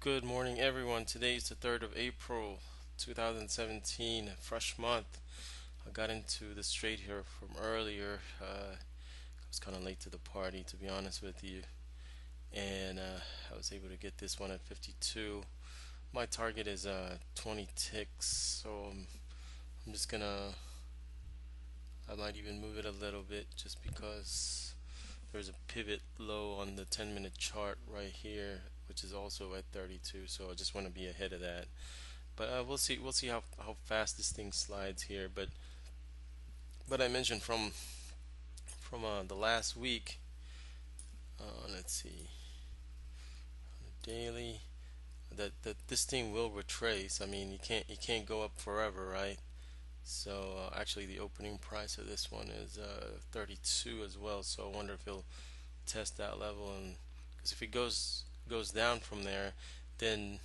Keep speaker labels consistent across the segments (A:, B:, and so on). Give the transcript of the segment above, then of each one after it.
A: Good morning, everyone. Today is the 3rd of April, 2017, a fresh month. I got into this trade here from earlier. I was kind of late to the party, to be honest with you, and I was able to get this one at 52. My target is 20 ticks, so I'm just gonna. I might even move it a little bit just because there's a pivot low on the 10-minute chart right here, which is also at 32. So I just want to be ahead of that. But we'll see. We'll see how fast this thing slides here. But I mentioned from the last week. Let's see, daily that this thing will retrace. I mean, you can't go up forever, right? So actually, the opening price of this one is 32 as well. So I wonder if he'll test that level, and because if it goes down from there, then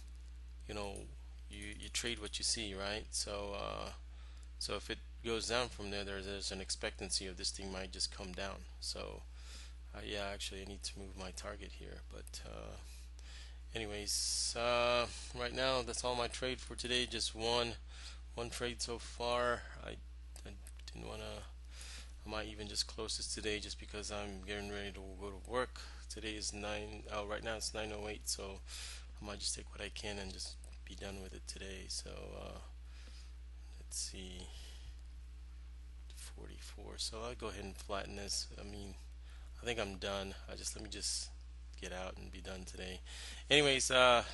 A: you know you trade what you see, right? So if it goes down from there, there's an expectancy of this thing might just come down. So yeah, actually I need to move my target here. But anyways, right now that's all my trade for today. Just one trade so far. I didn't wanna. I might even just close this today just because I'm getting ready to go to work. Today is 9. Oh, right now it's 9:08. So I might just take what I can and just be done with it today. So let's see. 44. So I'll go ahead and flatten this. I mean, I think I'm done. Let me just get out and be done today. Anyways, um,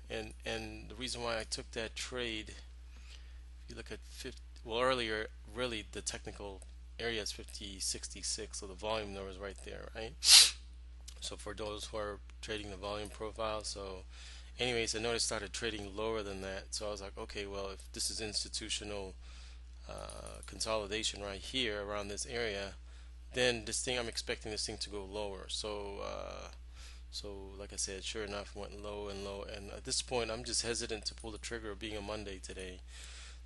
A: and the reason why I took that trade, if you look at 50, well earlier, really the technical area is 50.66, so the volume number is right there, right? So for those who are trading the volume profile, so anyways, I noticed started trading lower than that, so I was like, okay, well if this is institutional consolidation right here around this area, then this thing I'm expecting this thing to go lower. So like I said, sure enough, went low and low, and at this point, I'm just hesitant to pull the trigger, being a Monday today.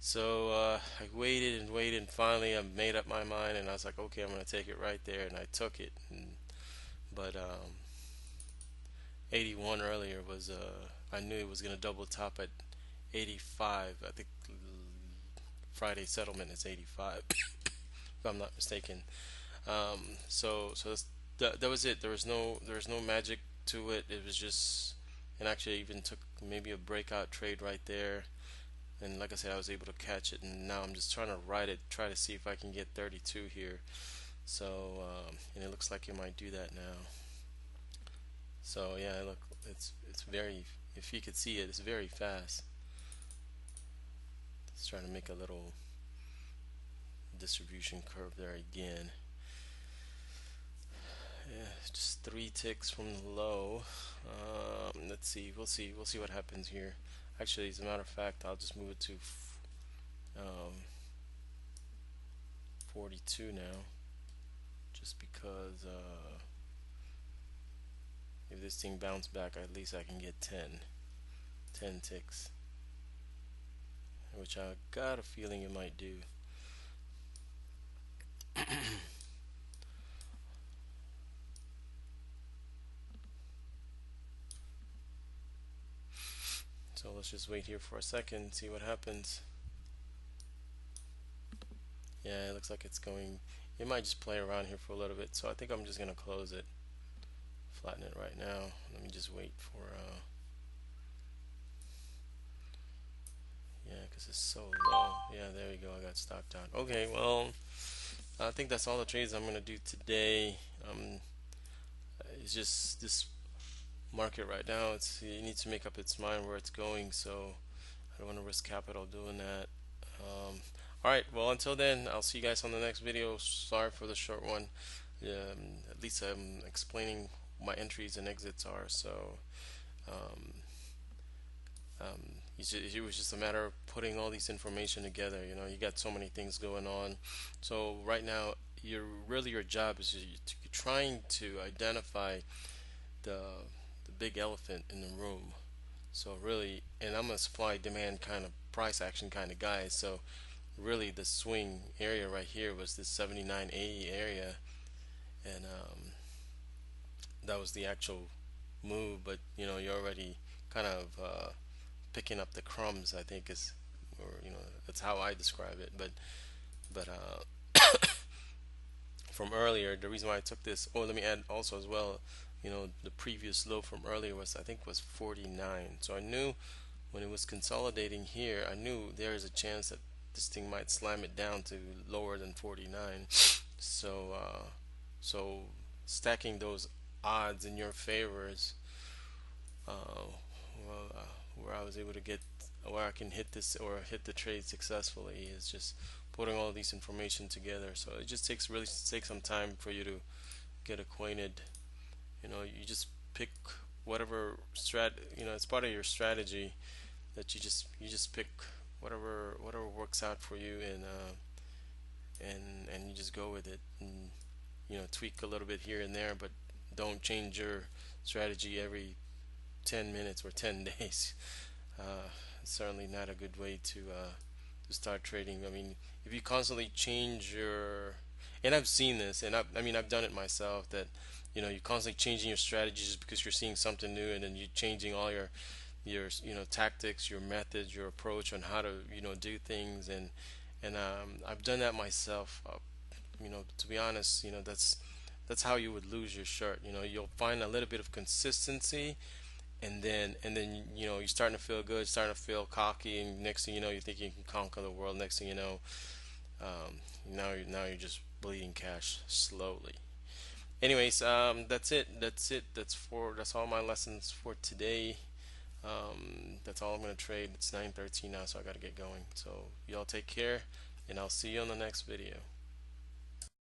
A: So I waited and waited, and finally I made up my mind, and I was like, okay, I'm gonna take it right there, and I took it. But 81 earlier was I knew it was gonna double top at 85. I think Friday settlement is 85, if I'm not mistaken. That was it. There was no magic to it. It was just, and actually I even took maybe a breakout trade right there. And like I said, I was able to catch it, and now I'm just trying to ride it, try to see if I can get 32 here. So, and it looks like it might do that now. So yeah, look, it's very. If you could see it, it's very fast. It's trying to make a little distribution curve there again. Yeah, just 3 ticks from the low. Let's see. We'll see what happens here. Actually, as a matter of fact, I'll just move it to um, 42 now, just because if this thing bounces back, at least I can get 10 ticks, which I got a feeling it might do. So let's just wait here for a second, see what happens. Yeah, it looks like it's going. It might just play around here for a little bit, so I think I'm just gonna close it, flatten it right now. Let me just wait for yeah, because it's so low. Yeah, there we go. I got stopped out. Okay, well, I think that's all the trades I'm gonna do today. It's just this market right now. It needs to make up its mind where it's going, so I don't want to risk capital doing that. All right. Well, until then, I'll see you guys on the next video. Sorry for the short one. At least I'm explaining what my entries and exits are. So um, it was just a matter of putting all these information together. You know, you got so many things going on. So right now, your job is you're trying to identify the the big elephant in the room. So really, and I'm a supply demand kind of price action kind of guy. So really, the swing area right here was this 79.80 area, and that was the actual move, but you're already kind of picking up the crumbs, I think is, or that's how I describe it. But from earlier, the reason why I took this. Oh, let me add also as well. The previous low from earlier was, I think, was 49. So I knew when it was consolidating here, I knew there is a chance that this thing might slam it down to lower than 49. So stacking those odds in your favors, well, where I was able to get, where I can hit this or hit the trade successfully, is just putting all these information together. So it just takes some time for you to get acquainted. You just pick whatever it's part of your strategy, that you just pick whatever works out for you, and you just go with it, and tweak a little bit here and there, but don't change your strategy every 10 minutes or 10 days. It's certainly not a good way to start trading. I mean, if you constantly change your, and I've seen this, and I've done it myself, that you're constantly changing your strategy just because you're seeing something new, and then you're changing all your tactics, your methods, your approach on how to do things, and I've done that myself. To be honest, that's how you would lose your shirt. You'll find a little bit of consistency, and then you're starting to feel good, starting to feel cocky, and next thing you know, you think you can conquer the world. Next thing you know, now you're just bleeding cash slowly. Anyways, that's it. That's all my lessons for today. That's all I'm gonna trade. It's 9:13 now, so I gotta get going. So y'all take care, and I'll see you on the next video.